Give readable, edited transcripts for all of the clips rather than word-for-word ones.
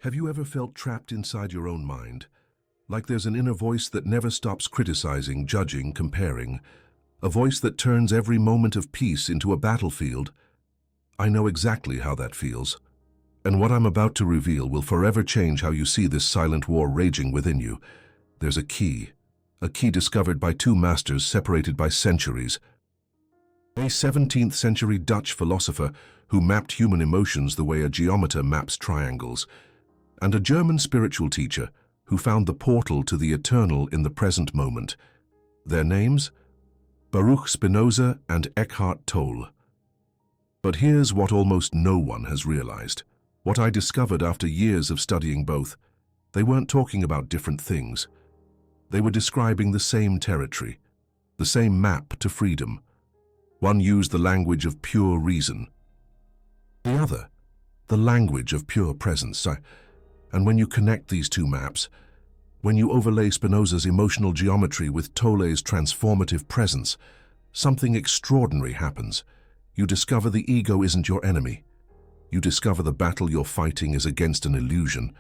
Have you ever felt trapped inside your own mind? Like there's an inner voice that never stops criticizing, judging, comparing. A voice that turns every moment of peace into a battlefield. I know exactly how that feels. And what I'm about to reveal will forever change how you see this silent war raging within you. There's a key discovered by two masters separated by centuries. A 17th century Dutch philosopher who mapped human emotions the way a geometer maps triangles, and a German spiritual teacher who found the portal to the eternal in the present moment. Their names? Baruch Spinoza and Eckhart Tolle. But here's what almost no one has realized. What I discovered after years of studying both. They weren't talking about different things. They were describing the same territory, the same map to freedom. One used the language of pure reason. The other, the language of pure presence. And when you connect these two maps, when you overlay Spinoza's emotional geometry with Tolle's transformative presence, something extraordinary happens. You discover the ego isn't your enemy. You discover the battle you're fighting is against an illusion,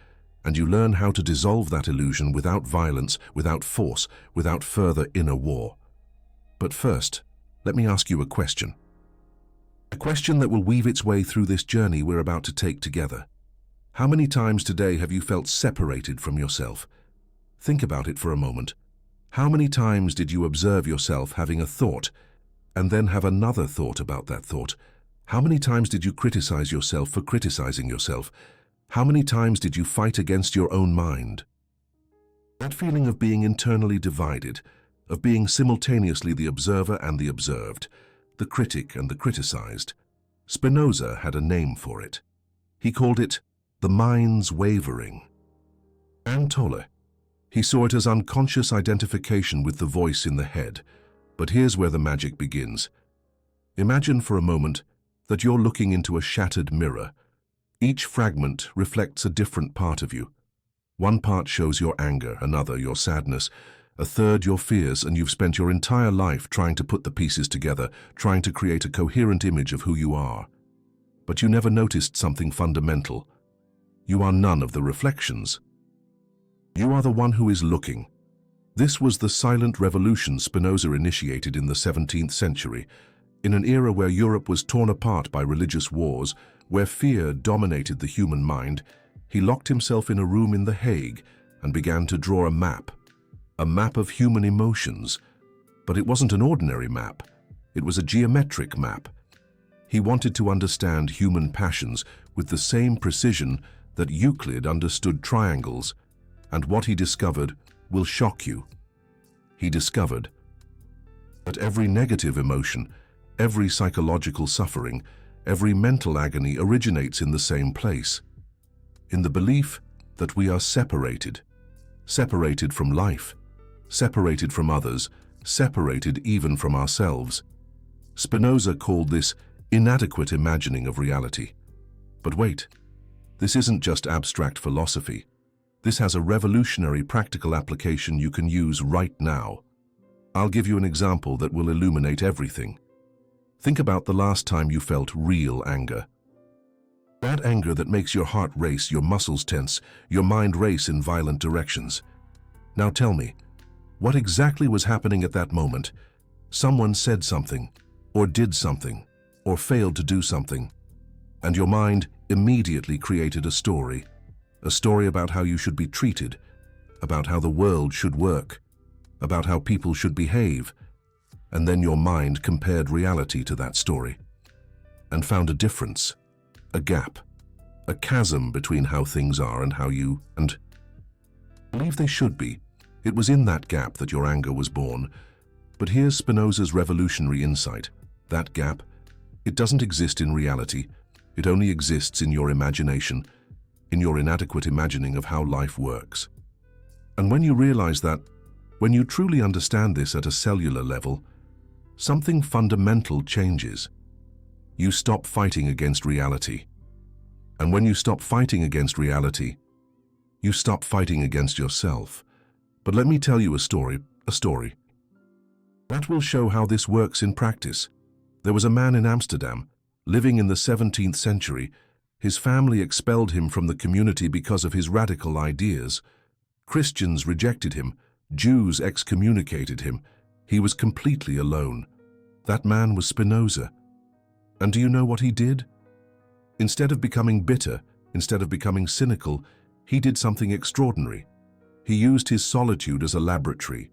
and you learn how to dissolve that illusion without violence, without force, without further inner war. But first, let me ask you a question. A question that will weave its way through this journey we're about to take together. How many times today have you felt separated from yourself? Think about it for a moment. How many times did you observe yourself having a thought, and then have another thought about that thought? How many times did you criticize yourself for criticizing yourself? How many times did you fight against your own mind? That feeling of being internally divided, of being simultaneously the observer and the observed, the critic and the criticized. Spinoza had a name for it. He called it the mind's wavering. And Tolle, he saw it as unconscious identification with the voice in the head. But here's where the magic begins. Imagine for a moment that you're looking into a shattered mirror. Each fragment reflects a different part of you. One part shows your anger, another your sadness, a third your fears, and you've spent your entire life trying to put the pieces together, trying to create a coherent image of who you are. But you never noticed something fundamental. You are none of the reflections. You are the one who is looking. This was the silent revolution Spinoza initiated in the 17th century, in an era where Europe was torn apart by religious wars, where fear dominated the human mind. He locked himself in a room in The Hague and began to draw a map of human emotions. But it wasn't an ordinary map. It was a geometric map. He wanted to understand human passions with the same precision that Euclid understood triangles, and what he discovered will shock you. He discovered that every negative emotion, every psychological suffering, every mental agony originates in the same place, in the belief that we are separated from life, separated from others, separated even from ourselves. Spinoza called this inadequate imagining of reality. But wait, this isn't just abstract philosophy. This has a revolutionary practical application you can use right now. I'll give you an example that will illuminate everything. Think about the last time you felt real anger. That anger that makes your heart race, your muscles tense, your mind race in violent directions. Now tell me, what exactly was happening at that moment? Someone said something, or did something, or failed to do something, and your mind immediately created a story about how you should be treated, about how the world should work, about how people should behave, and then your mind compared reality to that story and found a difference, a gap, a chasm between how things are and how you believe they should be. It was in that gap that your anger was born. But here's Spinoza's revolutionary insight. That gap, it doesn't exist in reality. It only exists in your imagination, in your inadequate imagining of how life works. And when you realize that, when you truly understand this at a cellular level, something fundamental changes. You stop fighting against reality. And when you stop fighting against reality, you stop fighting against yourself. But let me tell you a story that will show how this works in practice. There was a man in Amsterdam, living in the 17th century, His family expelled him from the community because of his radical ideas. Christians rejected him. Jews excommunicated him. He was completely alone. That man was Spinoza. And do you know what he did? Instead of becoming bitter, instead of becoming cynical, he did something extraordinary. He used his solitude as a laboratory.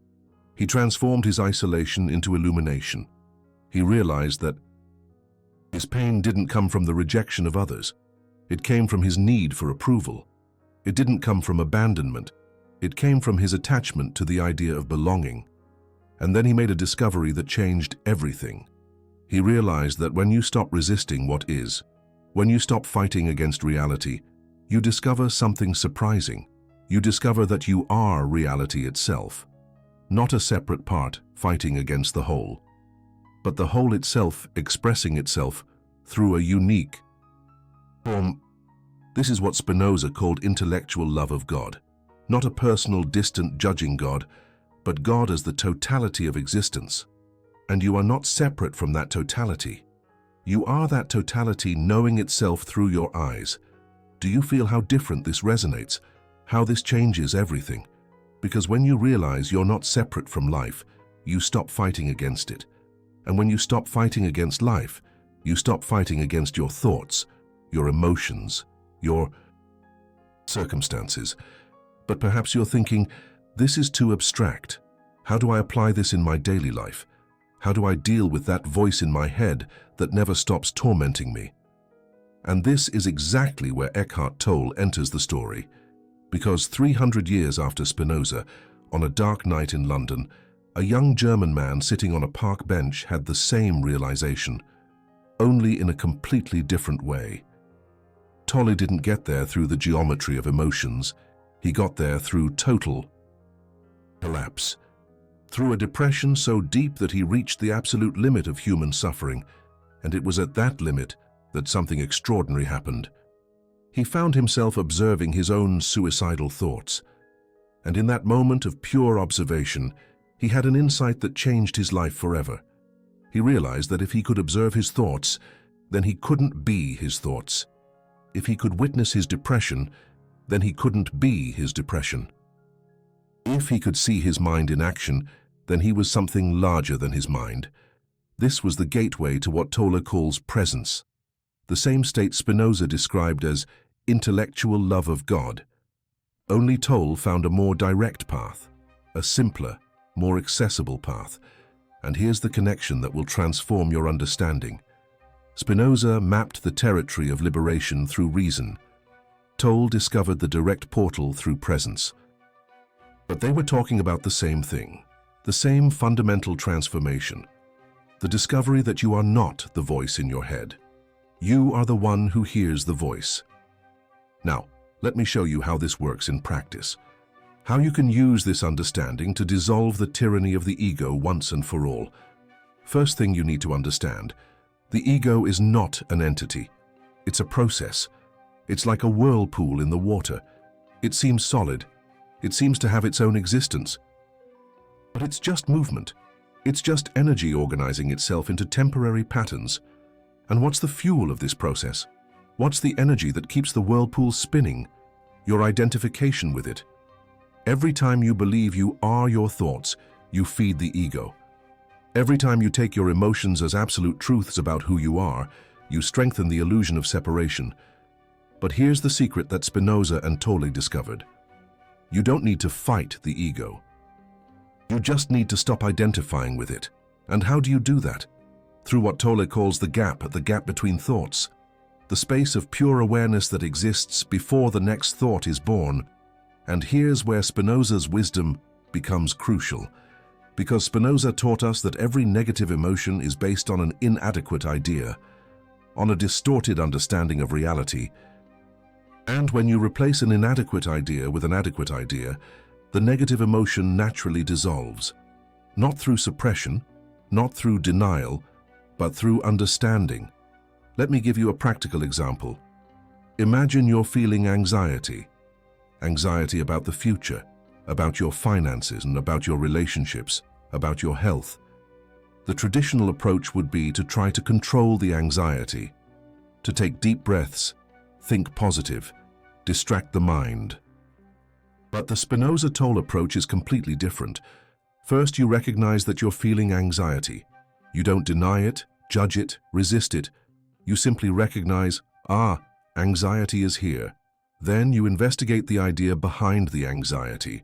He transformed his isolation into illumination. He realized that his pain didn't come from the rejection of others. It came from his need for approval. It didn't come from abandonment. It came from his attachment to the idea of belonging. And then he made a discovery that changed everything. He realized that when you stop resisting what is, when you stop fighting against reality, you discover something surprising. You discover that you are reality itself, not a separate part fighting against the whole, but the whole itself expressing itself through a unique form. This is what Spinoza called intellectual love of God, not a personal, distant, judging God, but God as the totality of existence. And you are not separate from that totality. You are that totality knowing itself through your eyes. Do you feel how different this resonates? How this changes everything? Because when you realize you're not separate from life, you stop fighting against it. And when you stop fighting against life, you stop fighting against your thoughts, your emotions, your circumstances. But perhaps you're thinking, this is too abstract. How do I apply this in my daily life? How do I deal with that voice in my head that never stops tormenting me? And this is exactly where Eckhart Tolle enters the story. Because 300 years after Spinoza, on a dark night in London, a young German man sitting on a park bench had the same realization, only in a completely different way. Tolle didn't get there through the geometry of emotions. He got there through total collapse, through a depression so deep that he reached the absolute limit of human suffering, and it was at that limit that something extraordinary happened. He found himself observing his own suicidal thoughts, and in that moment of pure observation, he had an insight that changed his life forever. He realized that if he could observe his thoughts, then he couldn't be his thoughts. If he could witness his depression, then he couldn't be his depression. If he could see his mind in action, then he was something larger than his mind. This was the gateway to what Tolle calls presence, the same state Spinoza described as intellectual love of God. Only Tolle found a more direct path, a simpler, more accessible path. And here's the connection that will transform your understanding. Spinoza mapped the territory of liberation through reason. Tolle discovered the direct portal through presence. But they were talking about the same thing, the same fundamental transformation, the discovery that you are not the voice in your head. You are the one who hears the voice. Now, let me show you how this works in practice, how you can use this understanding to dissolve the tyranny of the ego once and for all. First thing you need to understand, the ego is not an entity. It's a process. It's like a whirlpool in the water. It seems solid. It seems to have its own existence. But it's just movement. It's just energy organizing itself into temporary patterns. And what's the fuel of this process? What's the energy that keeps the whirlpool spinning? Your identification with it. Every time you believe you are your thoughts, you feed the ego. Every time you take your emotions as absolute truths about who you are, you strengthen the illusion of separation. But here's the secret that Spinoza and Tolle discovered. You don't need to fight the ego. You just need to stop identifying with it. And how do you do that? Through what Tolle calls the gap between thoughts. The space of pure awareness that exists before the next thought is born. And here's where Spinoza's wisdom becomes crucial. Because Spinoza taught us that every negative emotion is based on an inadequate idea, on a distorted understanding of reality. And when you replace an inadequate idea with an adequate idea, the negative emotion naturally dissolves. Not through suppression, not through denial, but through understanding. Let me give you a practical example. Imagine you're feeling anxiety. Anxiety about the future, about your finances and about your relationships, about your health. The traditional approach would be to try to control the anxiety, to take deep breaths, think positive, distract the mind. But the Spinoza Tolle approach is completely different. First, you recognize that you're feeling anxiety. You don't deny it, judge it, resist it. You simply recognize, anxiety is here. Then you investigate the idea behind the anxiety.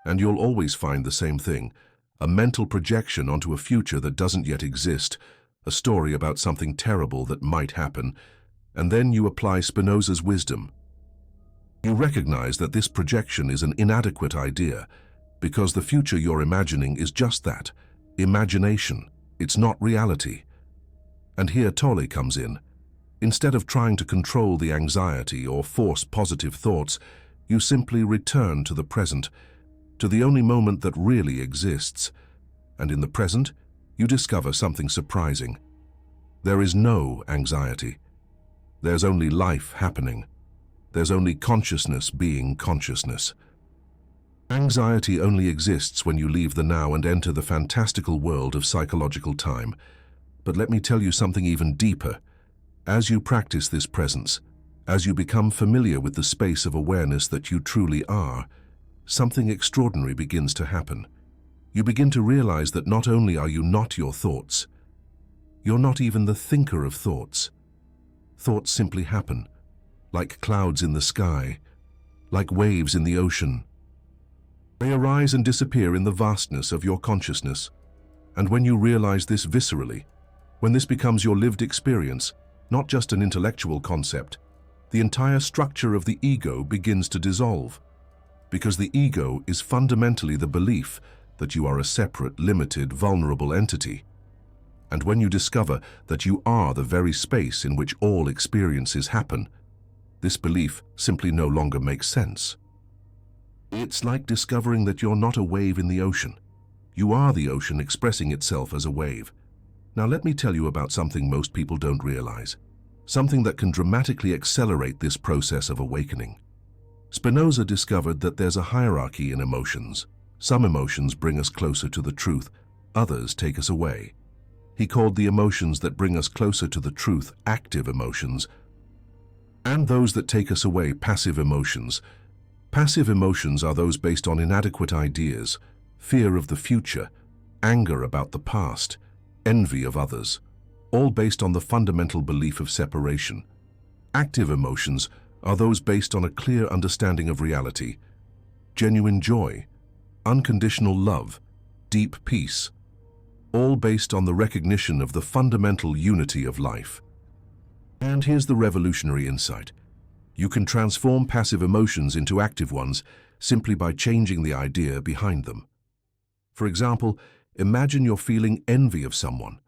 And you'll always find the same thing, a mental projection onto a future that doesn't yet exist, a story about something terrible that might happen, and then you apply Spinoza's wisdom. You recognize that this projection is an inadequate idea, because the future you're imagining is just that, imagination. It's not reality. And here Tolle comes in. Instead of trying to control the anxiety or force positive thoughts, you simply return to the present, to the only moment that really exists. And in the present, you discover something surprising. There is no anxiety. There's only life happening. There's only consciousness being consciousness. Anxiety only exists when you leave the now and enter the fantastical world of psychological time. But let me tell you something even deeper. As you practice this presence, as you become familiar with the space of awareness that you truly are, something extraordinary begins to happen. You begin to realize that not only are you not your thoughts, you're not even the thinker of thoughts. Thoughts simply happen, like clouds in the sky, like waves in the ocean. They arise and disappear in the vastness of your consciousness. And when you realize this viscerally, when this becomes your lived experience, not just an intellectual concept, the entire structure of the ego begins to dissolve. Because the ego is fundamentally the belief that you are a separate, limited, vulnerable entity. And when you discover that you are the very space in which all experiences happen, this belief simply no longer makes sense. It's like discovering that you're not a wave in the ocean. You are the ocean expressing itself as a wave. Now let me tell you about something most people don't realize, something that can dramatically accelerate this process of awakening. Spinoza discovered that there's a hierarchy in emotions. Some emotions bring us closer to the truth, others take us away. He called the emotions that bring us closer to the truth active emotions, and those that take us away passive emotions. Passive emotions are those based on inadequate ideas, fear of the future, anger about the past, envy of others, all based on the fundamental belief of separation. Active emotions are those based on a clear understanding of reality, genuine joy, unconditional love, deep peace, all based on the recognition of the fundamental unity of life. And here's the revolutionary insight. You can transform passive emotions into active ones simply by changing the idea behind them. For example, imagine you're feeling envy of someone,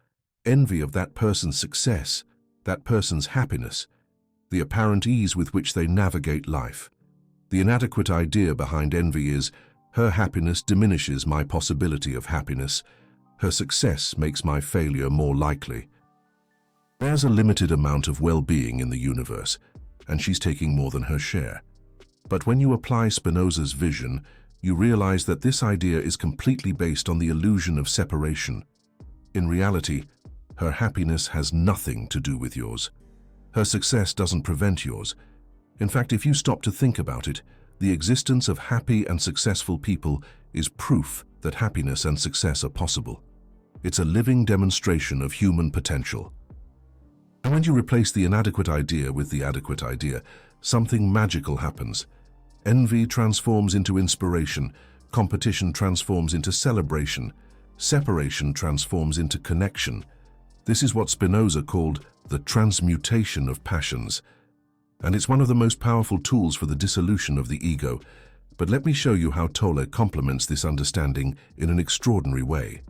envy of that person's success, that person's happiness, the apparent ease with which they navigate life. The inadequate idea behind envy is, her happiness diminishes my possibility of happiness, her success makes my failure more likely. There's a limited amount of well-being in the universe, and she's taking more than her share. But when you apply Spinoza's vision, you realize that this idea is completely based on the illusion of separation. In reality, her happiness has nothing to do with yours. Her success doesn't prevent yours. In fact, if you stop to think about it, the existence of happy and successful people is proof that happiness and success are possible. It's a living demonstration of human potential. And when you replace the inadequate idea with the adequate idea, something magical happens. Envy transforms into inspiration, competition transforms into celebration, separation transforms into connection. This is what Spinoza called the transmutation of passions. And it's one of the most powerful tools for the dissolution of the ego. But let me show you how Tolle complements this understanding in an extraordinary way.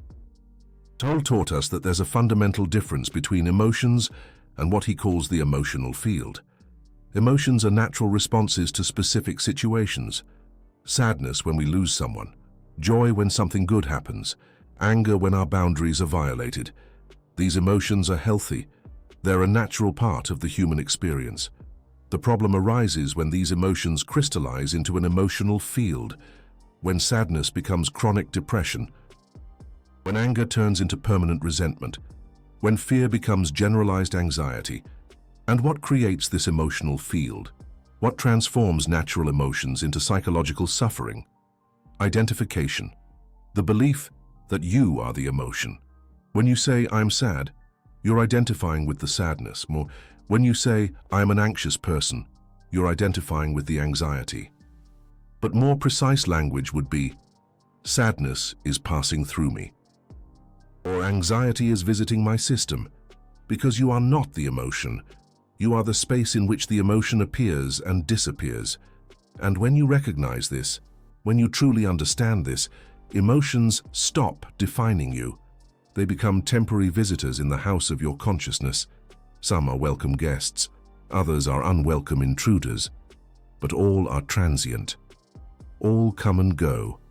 Tolle taught us that there's a fundamental difference between emotions and what he calls the emotional field. Emotions are natural responses to specific situations. Sadness when we lose someone, joy when something good happens, anger when our boundaries are violated. These emotions are healthy. They're a natural part of the human experience. The problem arises when these emotions crystallize into an emotional field, when sadness becomes chronic depression, when anger turns into permanent resentment, when fear becomes generalized anxiety, And what creates this emotional field? What transforms natural emotions into psychological suffering? Identification. The belief that you are the emotion. When you say, "I'm sad," you're identifying with the sadness. When you say, "I'm an anxious person," you're identifying with the anxiety. But more precise language would be, "Sadness is passing through me," or "Anxiety is visiting my system," because you are not the emotion. You are the space in which the emotion appears and disappears. And when you recognize this, when you truly understand this, emotions stop defining you. They become temporary visitors in the house of your consciousness. Some are welcome guests, others are unwelcome intruders, but all are transient. All come and go,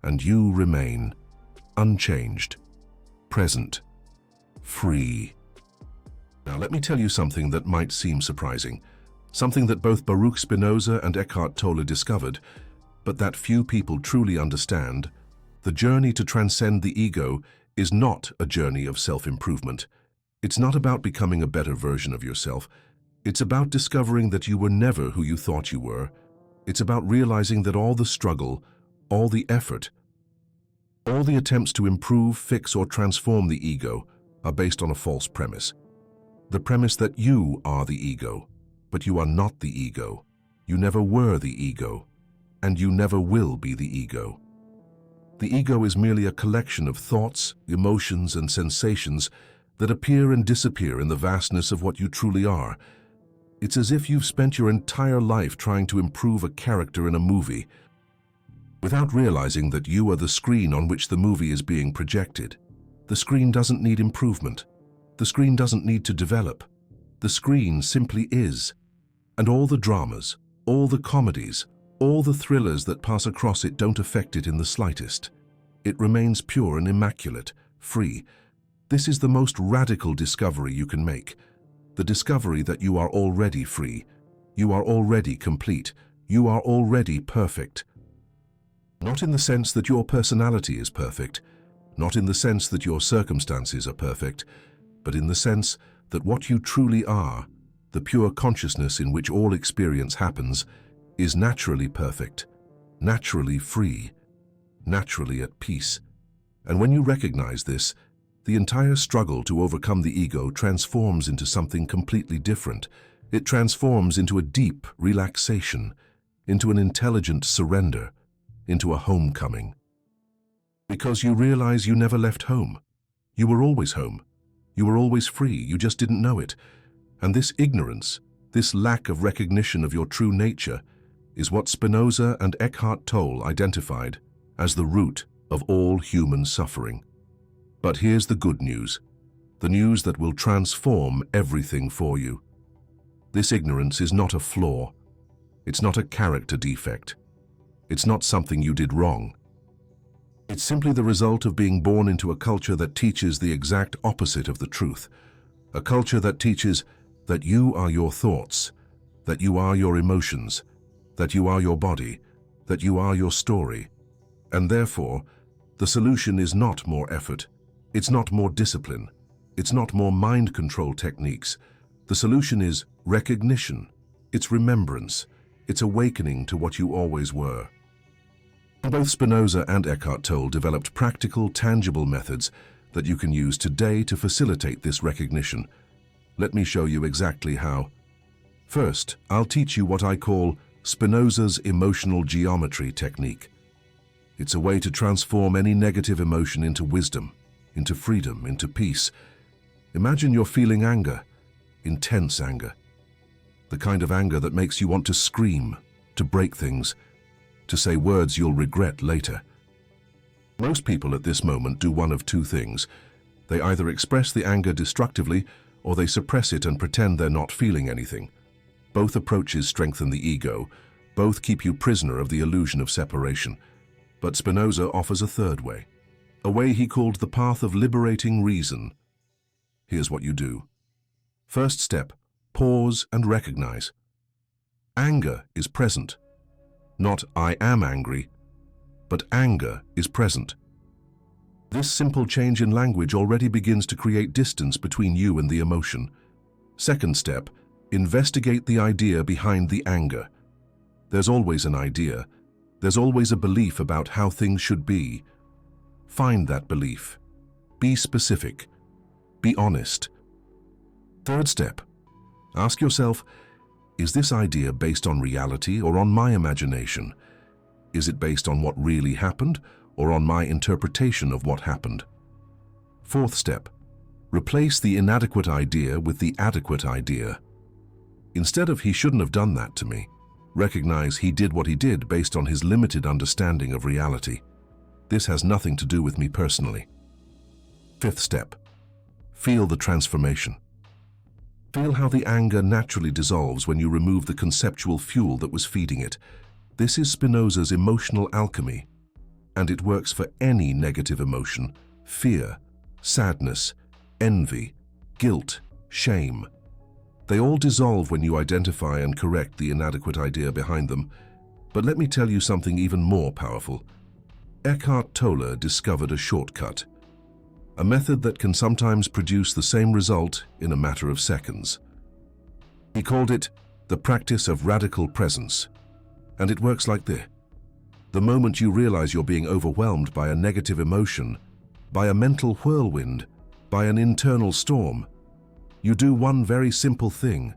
and you remain unchanged, present, free. Now let me tell you something that might seem surprising, something that both Baruch Spinoza and Eckhart Tolle discovered, but that few people truly understand. The journey to transcend the ego is not a journey of self-improvement. It's not about becoming a better version of yourself. It's about discovering that you were never who you thought you were. It's about realizing that all the struggle, all the effort, all the attempts to improve, fix, or transform the ego are based on a false premise. The premise that you are the ego, but you are not the ego. You never were the ego, and you never will be the ego. The ego is merely a collection of thoughts, emotions, and sensations that appear and disappear in the vastness of what you truly are. It's as if you've spent your entire life trying to improve a character in a movie, without realizing that you are the screen on which the movie is being projected. The screen doesn't need improvement. The screen doesn't need to develop. The screen simply is. And all the dramas, all the comedies, all the thrillers that pass across it don't affect it in the slightest. It remains pure and immaculate, free. This is the most radical discovery you can make. The discovery that you are already free. You are already complete. You are already perfect. Not in the sense that your personality is perfect, not in the sense that your circumstances are perfect, but in the sense that what you truly are, the pure consciousness in which all experience happens, is naturally perfect, naturally free, naturally at peace. And when you recognize this, the entire struggle to overcome the ego transforms into something completely different. It transforms into a deep relaxation, into an intelligent surrender, into a homecoming. Because you realize you never left home. You were always home. You were always free, you just didn't know it. And this ignorance, this lack of recognition of your true nature, is what Spinoza and Eckhart Tolle identified as the root of all human suffering. But here's the good news, the news that will transform everything for you. This ignorance is not a flaw. It's not a character defect. It's not something you did wrong. It's simply the result of being born into a culture that teaches the exact opposite of the truth. A culture that teaches that you are your thoughts, that you are your emotions, that you are your body, that you are your story. And therefore, the solution is not more effort. It's not more discipline. It's not more mind control techniques. The solution is recognition. It's remembrance. It's awakening to what you always were. Both Spinoza and Eckhart Tolle developed practical, tangible methods that you can use today to facilitate this recognition. Let me show you exactly how. First, I'll teach you what I call Spinoza's emotional geometry technique. It's a way to transform any negative emotion into wisdom, into freedom, into peace. Imagine you're feeling anger, intense anger. The kind of anger that makes you want to scream, to break things, to say words you'll regret later. Most people at this moment do one of two things. They either express the anger destructively, or they suppress it and pretend they're not feeling anything. Both approaches strengthen the ego. Both keep you prisoner of the illusion of separation. But Spinoza offers a third way, a way he called the path of liberating reason. Here's what you do. First step, pause and recognize. Anger is present. Not "I am angry," but anger is present. This simple change in language already begins to create distance between you and the emotion. Second step, Investigate the idea behind the anger. There's always an idea. There's always a belief about how things should be. Find that belief. Be specific. Be honest. Third step. Ask yourself, is this idea based on reality or on my imagination? Is it based on what really happened or on my interpretation of what happened? Fourth step. Replace the inadequate idea with the adequate idea. Instead of "he shouldn't have done that to me," recognize he did what he did based on his limited understanding of reality. This has nothing to do with me personally. Fifth step. Feel the transformation. Feel how the anger naturally dissolves when you remove the conceptual fuel that was feeding it. This is Spinoza's emotional alchemy, and it works for any negative emotion: fear, sadness, envy, guilt, shame. They all dissolve when you identify and correct the inadequate idea behind them. But let me tell you something even more powerful. Eckhart Tolle discovered a shortcut, a method that can sometimes produce the same result in a matter of seconds. He called it the practice of radical presence, and it works like this. The moment you realize you're being overwhelmed by a negative emotion, by a mental whirlwind, by an internal storm, you do one very simple thing.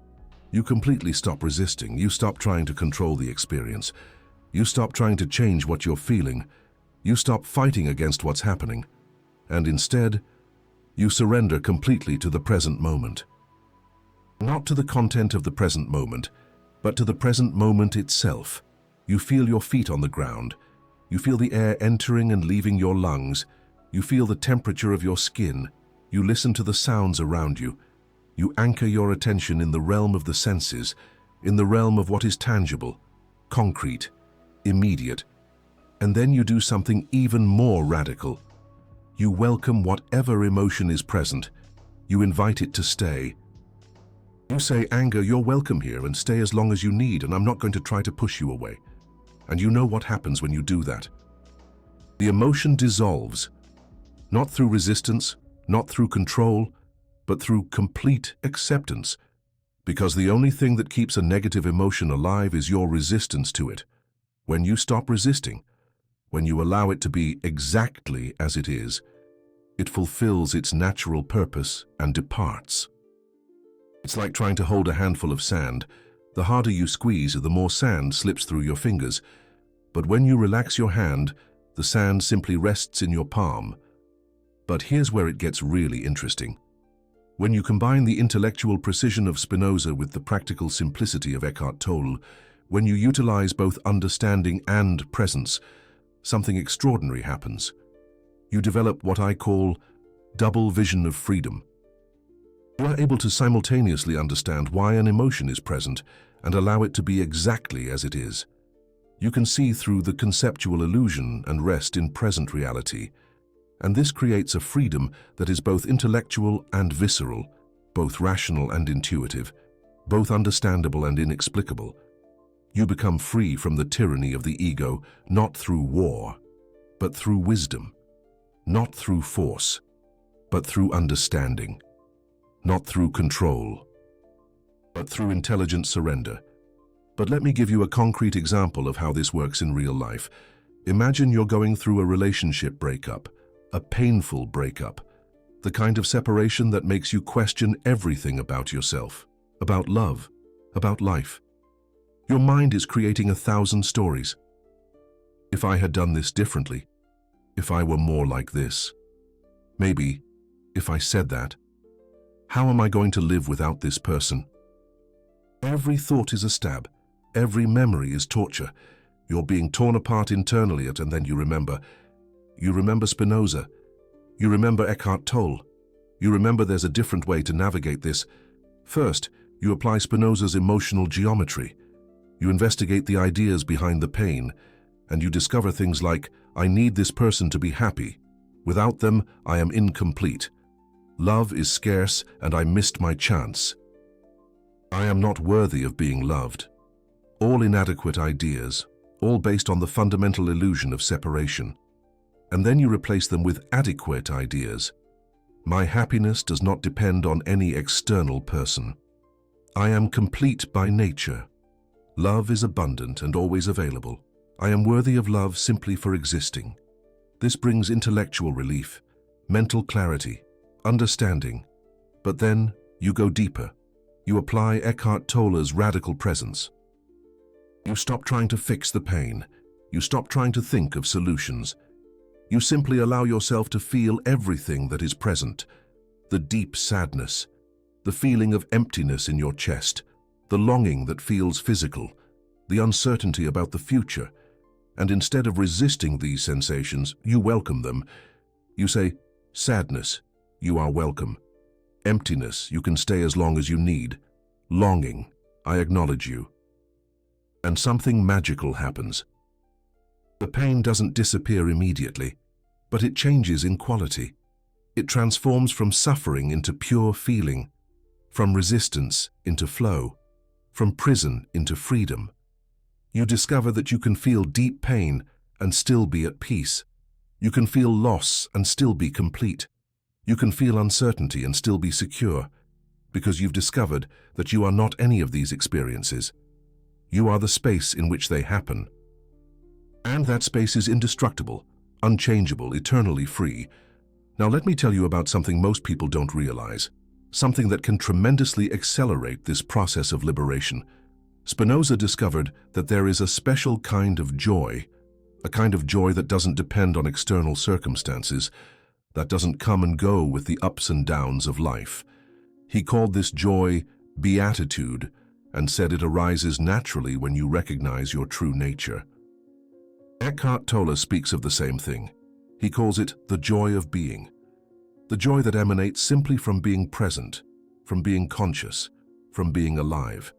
You completely stop resisting. You stop trying to control the experience. You stop trying to change what you're feeling. You stop fighting against what's happening. And instead, you surrender completely to the present moment. Not to the content of the present moment, but to the present moment itself. You feel your feet on the ground. You feel the air entering and leaving your lungs. You feel the temperature of your skin. You listen to the sounds around you. You anchor your attention in the realm of the senses, in the realm of what is tangible, concrete, immediate. And then you do something even more radical. You welcome whatever emotion is present. You invite it to stay. You say, "Anger, you're welcome here, and stay as long as you need, and I'm not going to try to push you away." And you know what happens when you do that. The emotion dissolves, not through resistance, not through control, but through complete acceptance, because the only thing that keeps a negative emotion alive is your resistance to it. When you stop resisting, when you allow it to be exactly as it is, it fulfills its natural purpose and departs. It's like trying to hold a handful of sand. The harder you squeeze, the more sand slips through your fingers. But when you relax your hand, the sand simply rests in your palm. But here's where it gets really interesting. When you combine the intellectual precision of Spinoza with the practical simplicity of Eckhart Tolle, when you utilize both understanding and presence, something extraordinary happens. You develop what I call double vision of freedom. You are able to simultaneously understand why an emotion is present and allow it to be exactly as it is. You can see through the conceptual illusion and rest in present reality. And this creates a freedom that is both intellectual and visceral, both rational and intuitive, both understandable and inexplicable. You become free from the tyranny of the ego, not through war, but through wisdom, not through force, but through understanding, not through control, but through intelligent surrender. But let me give you a concrete example of how this works in real life. Imagine you're going through a relationship breakup. A painful breakup, the kind of separation that makes you question everything about yourself, about love, about life. Your mind is creating 1,000 stories. If I had done this differently, if I were more like this, maybe, if I said that, how am I going to live without this person? Every thought is a stab. Every memory is torture. You're being torn apart internally, and then you remember Spinoza. You remember Eckhart Tolle. You remember there's a different way to navigate this. First, you apply Spinoza's emotional geometry. You investigate the ideas behind the pain, and you discover things like, "I need this person to be happy. Without them, I am incomplete. Love is scarce, and I missed my chance. I am not worthy of being loved." All inadequate ideas, all based on the fundamental illusion of separation. And then you replace them with adequate ideas. My happiness does not depend on any external person. I am complete by nature. Love is abundant and always available. I am worthy of love simply for existing. This brings intellectual relief, mental clarity, understanding. But then you go deeper. You apply Eckhart Tolle's radical presence. You stop trying to fix the pain. You stop trying to think of solutions. You simply allow yourself to feel everything that is present. The deep sadness, the feeling of emptiness in your chest, the longing that feels physical, the uncertainty about the future. And instead of resisting these sensations, you welcome them. You say, sadness, you are welcome. Emptiness, you can stay as long as you need. Longing, I acknowledge you. And something magical happens. The pain doesn't disappear immediately, but it changes in quality. It transforms from suffering into pure feeling, from resistance into flow, from prison into freedom. You discover that you can feel deep pain and still be at peace. You can feel loss and still be complete. You can feel uncertainty and still be secure, because you've discovered that you are not any of these experiences. You are the space in which they happen. And that space is indestructible, unchangeable, eternally free. Now let me tell you about something most people don't realize, something that can tremendously accelerate this process of liberation. Spinoza discovered that there is a special kind of joy, a kind of joy that doesn't depend on external circumstances, that doesn't come and go with the ups and downs of life. He called this joy beatitude and said it arises naturally when you recognize your true nature. Eckhart Tolle speaks of the same thing. He calls it the joy of being, the joy that emanates simply from being present, from being conscious, from being alive.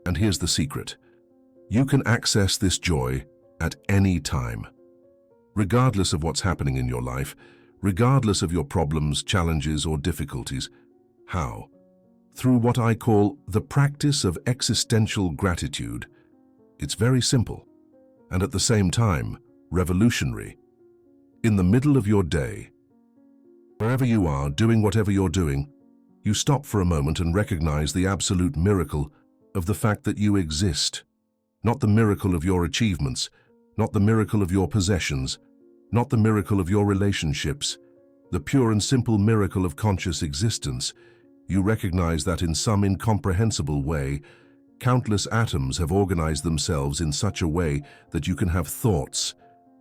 And here's the secret. You can access this joy at any time. Regardless of what's happening in your life, regardless of your problems, challenges, or difficulties. How? Through what I call the practice of existential gratitude. It's very simple, and at the same time, revolutionary. In the middle of your day, wherever you are, doing whatever you're doing, you stop for a moment and recognize the absolute miracle of the fact that you exist. Not the miracle of your achievements, not the miracle of your possessions, not the miracle of your relationships, the pure and simple miracle of conscious existence. You recognize that in some incomprehensible way, countless atoms have organized themselves in such a way that you can have thoughts,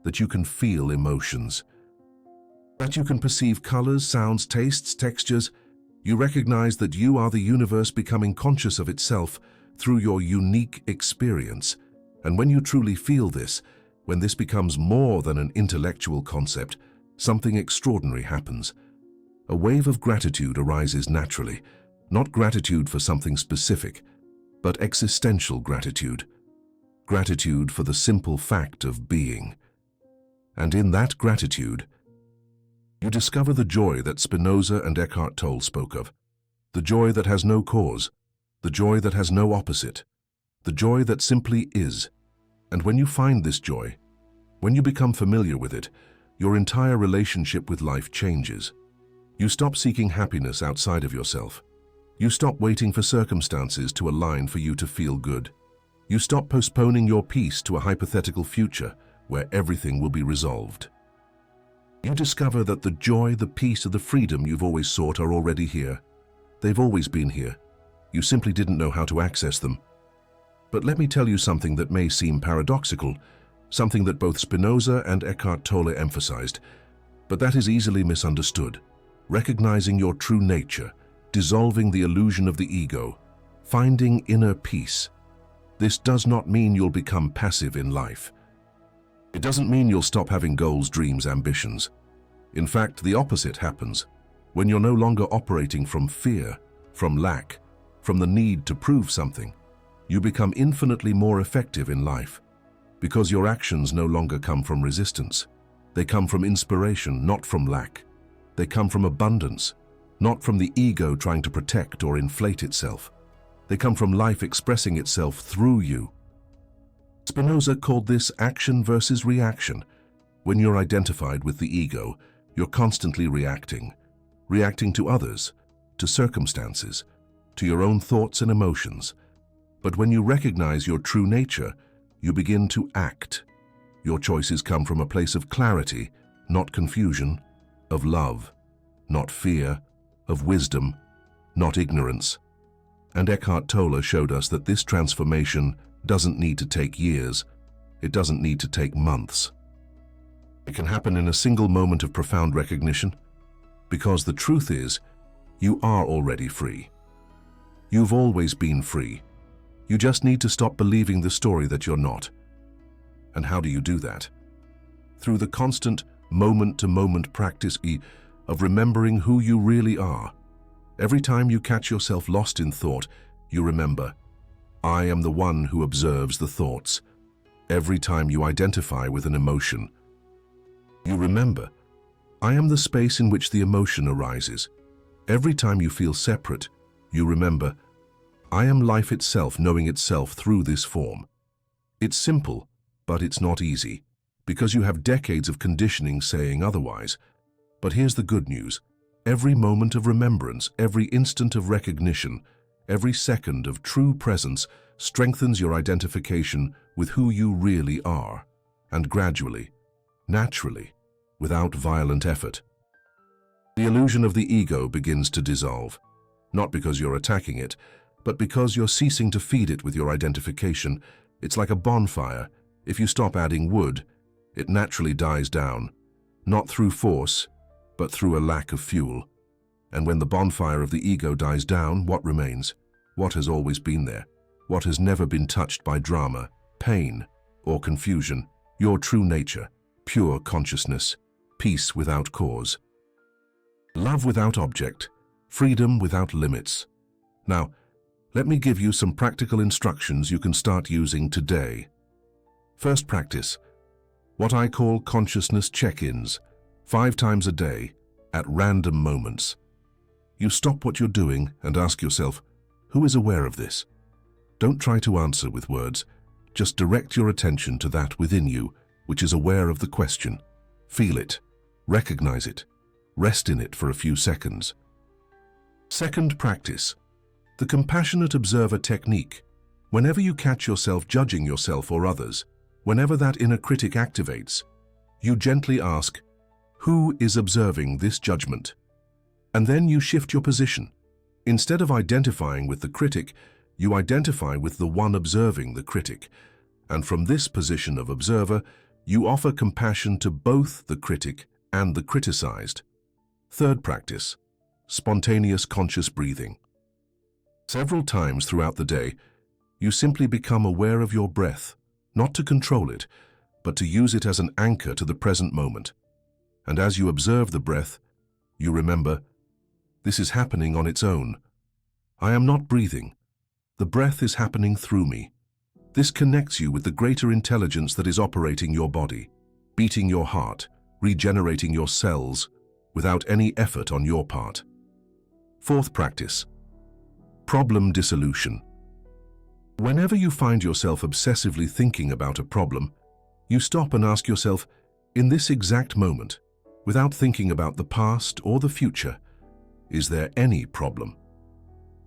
that you can feel emotions, that you can perceive colors, sounds, tastes, textures. You recognize that you are the universe becoming conscious of itself through your unique experience. And when you truly feel this, when this becomes more than an intellectual concept, something extraordinary happens. A wave of gratitude arises naturally, not gratitude for something specific, but existential gratitude. Gratitude for the simple fact of being. And in that gratitude, you discover the joy that Spinoza and Eckhart Tolle spoke of, the joy that has no cause, the joy that has no opposite, the joy that simply is. And when you find this joy, when you become familiar with it, your entire relationship with life changes. You stop seeking happiness outside of yourself. You stop waiting for circumstances to align for you to feel good. You stop postponing your peace to a hypothetical future where everything will be resolved. You discover that the joy, the peace, and the freedom you've always sought are already here. They've always been here. You simply didn't know how to access them. But let me tell you something that may seem paradoxical, something that both Spinoza and Eckhart Tolle emphasized, but that is easily misunderstood. Recognizing your true nature, dissolving the illusion of the ego, finding inner peace. This does not mean you'll become passive in life. It doesn't mean you'll stop having goals, dreams, ambitions. In fact, the opposite happens. When you're no longer operating from fear, from lack, from the need to prove something, you become infinitely more effective in life. Because your actions no longer come from resistance. They come from inspiration, not from lack. They come from abundance, not from the ego trying to protect or inflate itself. They come from life expressing itself through you. Spinoza called this action versus reaction. When you're identified with the ego, you're constantly reacting to others, to circumstances, to your own thoughts and emotions. But when you recognize your true nature, you begin to act. Your choices come from a place of clarity, not confusion, of love, not fear, of wisdom, not ignorance. And Eckhart Tolle showed us that this transformation doesn't need to take years. It doesn't need to take months. It can happen in a single moment of profound recognition, because the truth is, you are already free. You've always been free. You just need to stop believing the story that you're not. And how do you do that? Through the constant moment-to-moment practice of remembering who you really are. Every time you catch yourself lost in thought, you remember, I am the one who observes the thoughts. Every time you identify with an emotion, you remember, I am the space in which the emotion arises. Every time you feel separate, you remember, I am life itself knowing itself through this form. It's simple, but it's not easy, because you have decades of conditioning saying otherwise. But here's the good news. Every moment of remembrance, every instant of recognition, every second of true presence strengthens your identification with who you really are, and gradually, naturally, without violent effort, the illusion of the ego begins to dissolve, not because you're attacking it, but because you're ceasing to feed it with your identification. It's like a bonfire. If you stop adding wood, it naturally dies down, not through force, but through a lack of fuel. And when the bonfire of the ego dies down, what remains? What has always been there? What has never been touched by drama, pain, or confusion? Your true nature, pure consciousness, peace without cause, love without object, freedom without limits. Now, let me give you some practical instructions you can start using today. First practice, what I call consciousness check-ins, 5 times a day, at random moments. You stop what you're doing and ask yourself, who is aware of this? Don't try to answer with words. Just direct your attention to that within you, which is aware of the question. Feel it, recognize it, rest in it for a few seconds. Second practice, the compassionate observer technique. Whenever you catch yourself judging yourself or others, whenever that inner critic activates, you gently ask, who is observing this judgment? And then you shift your position. Instead of identifying with the critic, you identify with the one observing the critic. And from this position of observer, you offer compassion to both the critic and the criticized. Third practice, spontaneous conscious breathing. Several times throughout the day, you simply become aware of your breath, not to control it, but to use it as an anchor to the present moment. And as you observe the breath, you remember, this is happening on its own. I am not breathing. The breath is happening through me. This connects you with the greater intelligence that is operating your body, beating your heart, regenerating your cells, without any effort on your part. Fourth practice, problem dissolution. Whenever you find yourself obsessively thinking about a problem, you stop and ask yourself, in this exact moment, without thinking about the past or the future, is there any problem?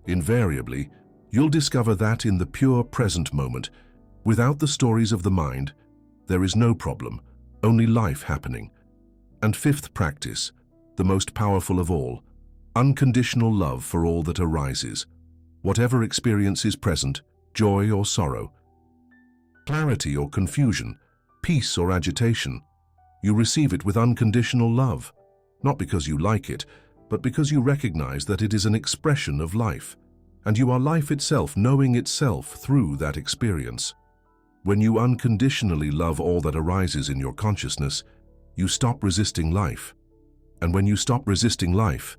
Invariably, you'll discover that in the pure present moment, without the stories of the mind, there is no problem, only life happening. And fifth practice, the most powerful of all, unconditional love for all that arises, whatever experience is present, joy or sorrow, clarity or confusion, peace or agitation. You receive it with unconditional love, not because you like it, but because you recognize that it is an expression of life, and you are life itself knowing itself through that experience. When you unconditionally love all that arises in your consciousness, you stop resisting life. And when you stop resisting life,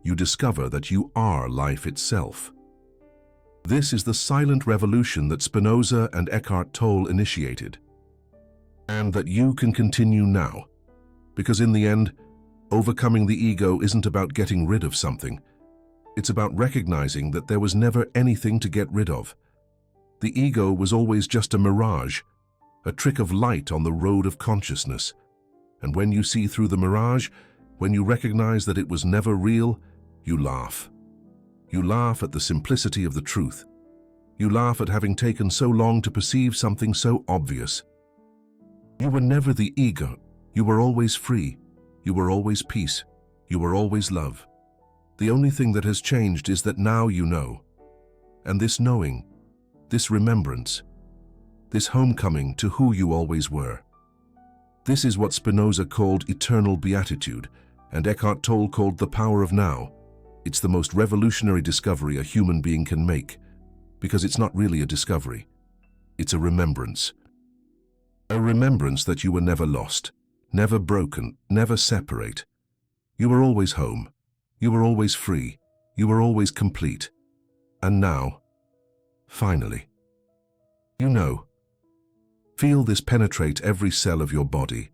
you discover that you are life itself. This is the silent revolution that Spinoza and Eckhart Tolle initiated, and that you can continue now. Because in the end, overcoming the ego isn't about getting rid of something. It's about recognizing that there was never anything to get rid of. The ego was always just a mirage, a trick of light on the road of consciousness. And when you see through the mirage, when you recognize that it was never real, you laugh. You laugh at the simplicity of the truth. You laugh at having taken so long to perceive something so obvious. You were never the ego. You were always free. You were always peace. You were always love. The only thing that has changed is that now you know. And this knowing, this remembrance, this homecoming to who you always were. This is what Spinoza called eternal beatitude, and Eckhart Tolle called the power of now. It's the most revolutionary discovery a human being can make, because it's not really a discovery. It's a remembrance. A remembrance that you were never lost, never broken, never separate. You were always home. You were always free. You were always complete. And now, finally, you know. Feel this penetrate every cell of your body.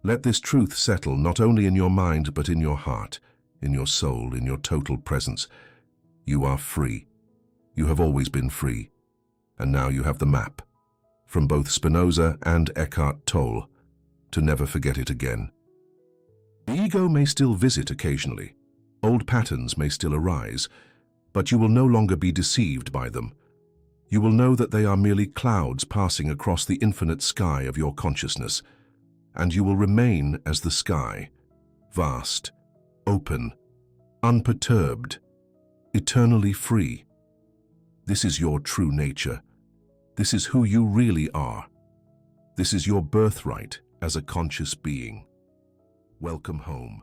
Let this truth settle not only in your mind but in your heart, in your soul, in your total presence. You are free. You have always been free. And now you have the map, from both Spinoza and Eckhart Tolle, to never forget it again. The ego may still visit occasionally. Old patterns may still arise, but you will no longer be deceived by them. You will know that they are merely clouds passing across the infinite sky of your consciousness, and you will remain as the sky, vast, open, unperturbed, eternally free. This is your true nature. This is who you really are. This is your birthright as a conscious being. Welcome home.